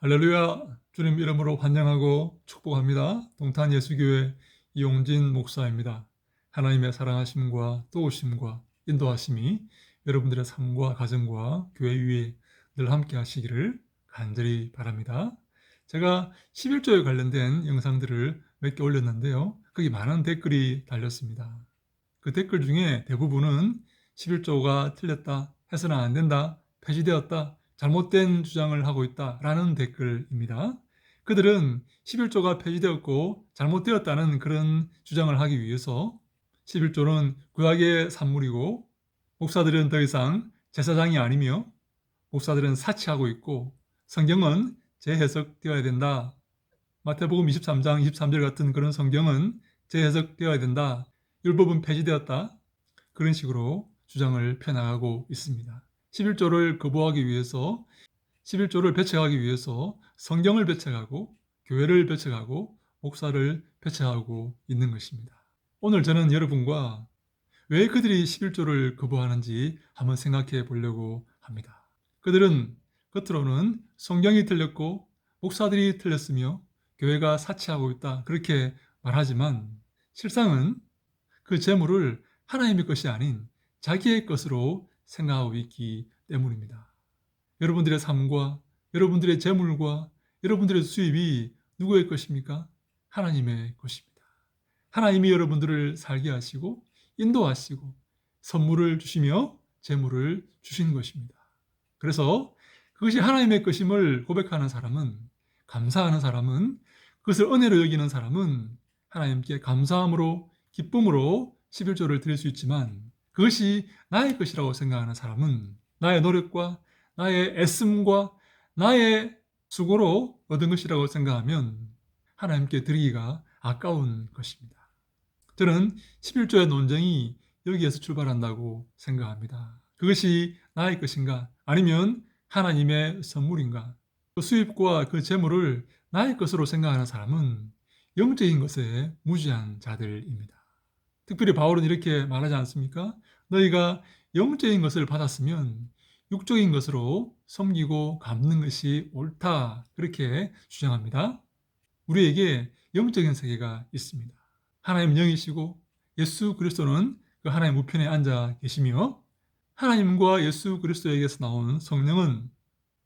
할렐루야. 주님 이름으로 환영하고 축복합니다. 동탄 예수교회 이용진 목사입니다. 하나님의 사랑하심과 도우심과 인도하심이 여러분들의 삶과 가정과 교회 위에 늘 함께 하시기를 간절히 바랍니다. 제가 11조에 관련된 영상들을 몇 개 올렸는데요. 거기 많은 댓글이 달렸습니다. 그 댓글 중에 대부분은 11조가 틀렸다, 해서는 안 된다, 폐지되었다, 잘못된 주장을 하고 있다라는 댓글입니다. 그들은 11조가 폐지되었고 잘못되었다는 그런 주장을 하기 위해서 11조는 구약의 산물이고 목사들은 더 이상 제사장이 아니며 목사들은 사치하고 있고 성경은 재해석되어야 된다. 마태복음 23장 23절 같은 그런 성경은 재해석되어야 된다. 율법은 폐지되었다. 그런 식으로 주장을 펴나가고 있습니다. 11조를 거부하기 위해서 11조를 배척하기 위해서 성경을 배척하고 교회를 배척하고 목사를 배척하고 있는 것입니다. 오늘 저는 여러분과 왜 그들이 11조를 거부하는지 한번 생각해 보려고 합니다. 그들은 겉으로는 성경이 틀렸고 목사들이 틀렸으며 교회가 사치하고 있다 그렇게 말하지만 실상은 그 재물을 하나님의 것이 아닌 자기의 것으로 생각하고 있기 때문입니다. 여러분들의 삶과 여러분들의 재물과 여러분들의 수입이 누구의 것입니까? 하나님의 것입니다. 하나님이 여러분들을 살게 하시고 인도하시고 선물을 주시며 재물을 주신 것입니다. 그래서 그것이 하나님의 것임을 고백하는 사람은, 감사하는 사람은, 그것을 은혜로 여기는 사람은 하나님께 감사함으로 기쁨으로 11조를 드릴 수 있지만 그것이 나의 것이라고 생각하는 사람은 나의 노력과 나의 애씀과 나의 수고로 얻은 것이라고 생각하면 하나님께 드리기가 아까운 것입니다. 저는 11조의 논쟁이 여기에서 출발한다고 생각합니다. 그것이 나의 것인가? 아니면 하나님의 선물인가? 그 수입과 그 재물을 나의 것으로 생각하는 사람은 영적인 것에 무지한 자들입니다. 특별히 바울은 이렇게 말하지 않습니까? 너희가 영적인 것을 받았으면 육적인 것으로 섬기고 갚는 것이 옳다. 그렇게 주장합니다. 우리에게 영적인 세계가 있습니다. 하나님은 영이시고 예수 그리스도는 그 하나님 우편에 앉아 계시며 하나님과 예수 그리스도에게서 나오는 성령은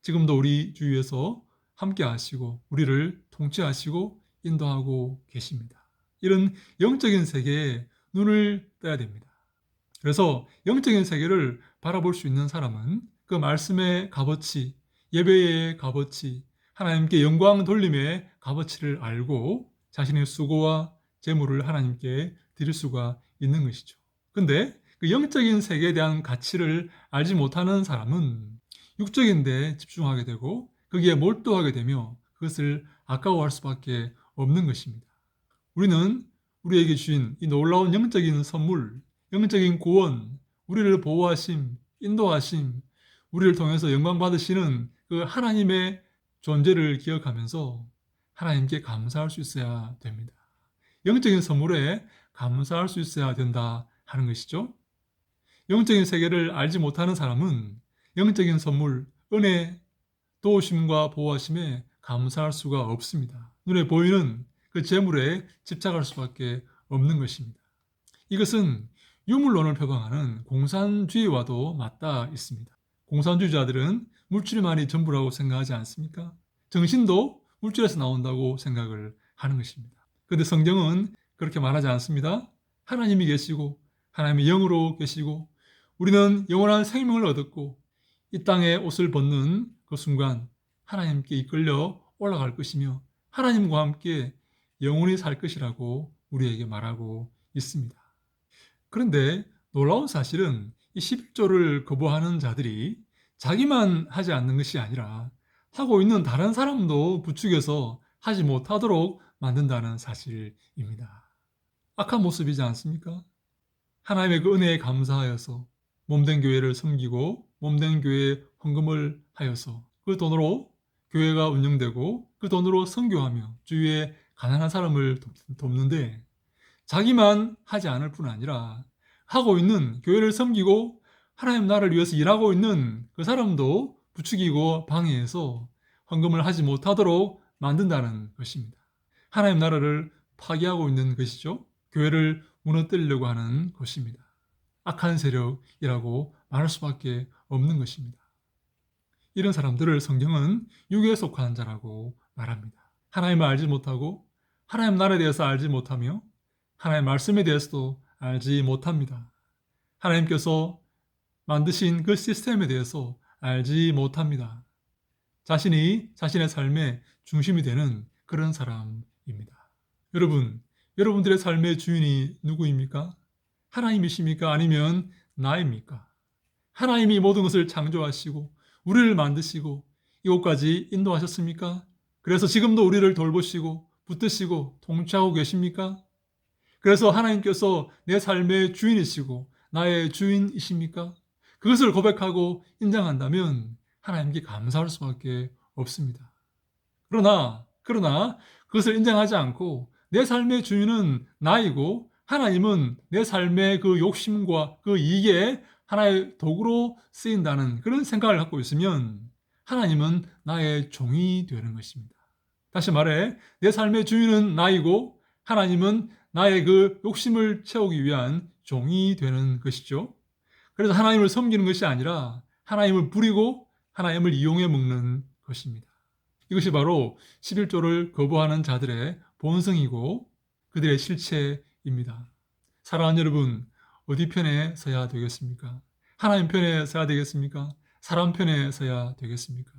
지금도 우리 주위에서 함께 하시고 우리를 통치하시고 인도하고 계십니다. 이런 영적인 세계에 눈을 떠야 됩니다. 그래서 영적인 세계를 바라볼 수 있는 사람은 그 말씀의 값어치, 예배의 값어치, 하나님께 영광 돌림의 값어치를 알고 자신의 수고와 재물을 하나님께 드릴 수가 있는 것이죠. 근데 그 영적인 세계에 대한 가치를 알지 못하는 사람은 육적인 데 집중하게 되고 거기에 몰두하게 되며 그것을 아까워할 수밖에 없는 것입니다. 우리는 우리에게 주신 이 놀라운 영적인 선물, 영적인 구원, 우리를 보호하심, 인도하심, 우리를 통해서 영광 받으시는 그 하나님의 존재를 기억하면서 하나님께 감사할 수 있어야 됩니다. 영적인 선물에 감사할 수 있어야 된다 하는 것이죠. 영적인 세계를 알지 못하는 사람은 영적인 선물, 은혜, 도우심과 보호하심에 감사할 수가 없습니다. 눈에 보이는 그 재물에 집착할 수밖에 없는 것입니다. 이것은 유물론을 표방하는 공산주의와도 맞닿아 있습니다. 공산주의자들은 물질만이 전부라고 생각하지 않습니까? 정신도 물질에서 나온다고 생각을 하는 것입니다. 그런데 성경은 그렇게 말하지 않습니다. 하나님이 계시고 하나님이 영으로 계시고 우리는 영원한 생명을 얻었고 이 땅에 옷을 벗는 그 순간 하나님께 이끌려 올라갈 것이며 하나님과 함께 영원히 살 것이라고 우리에게 말하고 있습니다. 그런데 놀라운 사실은 이 11조를 거부하는 자들이 자기만 하지 않는 것이 아니라 하고 있는 다른 사람도 부추겨서 하지 못하도록 만든다는 사실입니다. 악한 모습이지 않습니까? 하나님의 그 은혜에 감사하여서 몸된 교회를 섬기고 몸된 교회에 헌금을 하여서 그 돈으로 교회가 운영되고 그 돈으로 선교하며 주위에 가난한 사람을 돕는데 자기만 하지 않을 뿐 아니라 하고 있는 교회를 섬기고 하나님 나라를 위해서 일하고 있는 그 사람도 부추기고 방해해서 헌금을 하지 못하도록 만든다는 것입니다. 하나님 나라를 파괴하고 있는 것이죠. 교회를 무너뜨리려고 하는 것입니다. 악한 세력이라고 말할 수밖에 없는 것입니다. 이런 사람들을 성경은 육에 속한 자라고 말합니다. 하나님을 알지 못하고 하나님 나라에 대해서 알지 못하며 하나님 말씀에 대해서도 알지 못합니다. 하나님께서 만드신 그 시스템에 대해서 알지 못합니다. 자신이 자신의 삶의 중심이 되는 그런 사람입니다. 여러분, 여러분들의 삶의 주인이 누구입니까? 하나님이십니까? 아니면 나입니까? 하나님이 모든 것을 창조하시고 우리를 만드시고 이곳까지 인도하셨습니까? 그래서 지금도 우리를 돌보시고 붙드시고 통치하고 계십니까? 그래서 하나님께서 내 삶의 주인이시고 나의 주인이십니까? 그것을 고백하고 인정한다면 하나님께 감사할 수밖에 없습니다. 그러나 그것을 인정하지 않고 내 삶의 주인은 나이고 하나님은 내 삶의 그 욕심과 그 이익에 하나의 도구로 쓰인다는 그런 생각을 갖고 있으면 하나님은 나의 종이 되는 것입니다. 다시 말해 내 삶의 주인은 나이고 하나님은 나의 그 욕심을 채우기 위한 종이 되는 것이죠. 그래서 하나님을 섬기는 것이 아니라 하나님을 부리고 하나님을 이용해 먹는 것입니다. 이것이 바로 11조를 거부하는 자들의 본성이고 그들의 실체입니다. 사랑하는 여러분, 어디 편에 서야 되겠습니까? 하나님 편에 서야 되겠습니까? 사람 편에 서야 되겠습니까?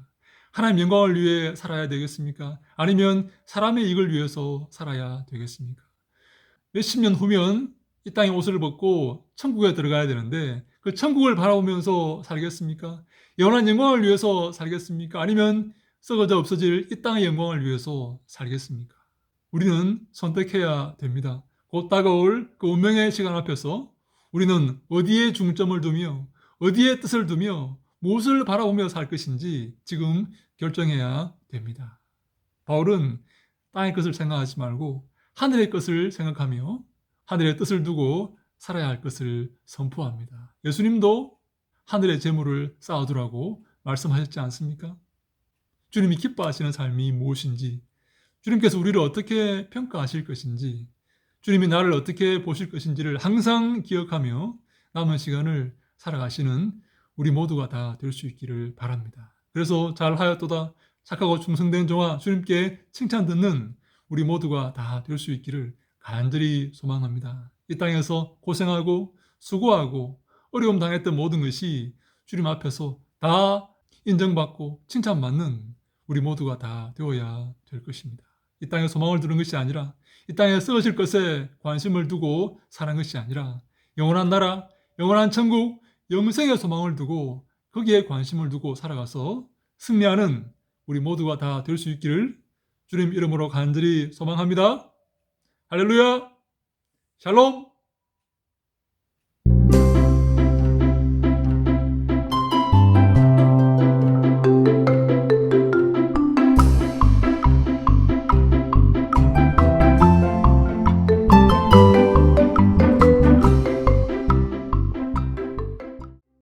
하나님 영광을 위해 살아야 되겠습니까? 아니면 사람의 이익을 위해서 살아야 되겠습니까? 몇십 년 후면 이 땅의 옷을 벗고 천국에 들어가야 되는데 그 천국을 바라보면서 살겠습니까? 영원한 영광을 위해서 살겠습니까? 아니면 썩어져 없어질 이 땅의 영광을 위해서 살겠습니까? 우리는 선택해야 됩니다. 곧 다가올 그 운명의 시간 앞에서 우리는 어디에 중점을 두며 어디에 뜻을 두며 무엇을 바라보며 살 것인지 지금 결정해야 됩니다. 바울은 땅의 것을 생각하지 말고 하늘의 것을 생각하며 하늘의 뜻을 두고 살아야 할 것을 선포합니다. 예수님도 하늘의 재물을 쌓아두라고 말씀하셨지 않습니까? 주님이 기뻐하시는 삶이 무엇인지, 주님께서 우리를 어떻게 평가하실 것인지, 주님이 나를 어떻게 보실 것인지를 항상 기억하며 남은 시간을 살아가시는 우리 모두가 다 될 수 있기를 바랍니다. 그래서 잘하였도다 착하고 충성된 종아 주님께 칭찬 듣는 우리 모두가 다 될 수 있기를 간절히 소망합니다. 이 땅에서 고생하고 수고하고 어려움 당했던 모든 것이 주님 앞에서 다 인정받고 칭찬받는 우리 모두가 다 되어야 될 것입니다. 이 땅에 소망을 두는 것이 아니라 이 땅에 쓰러질 것에 관심을 두고 사는 것이 아니라 영원한 나라, 영원한 천국, 영생의 소망을 두고 거기에 관심을 두고 살아가서 승리하는 우리 모두가 다 될 수 있기를 주님 이름으로 간절히 소망합니다. 할렐루야! 샬롬!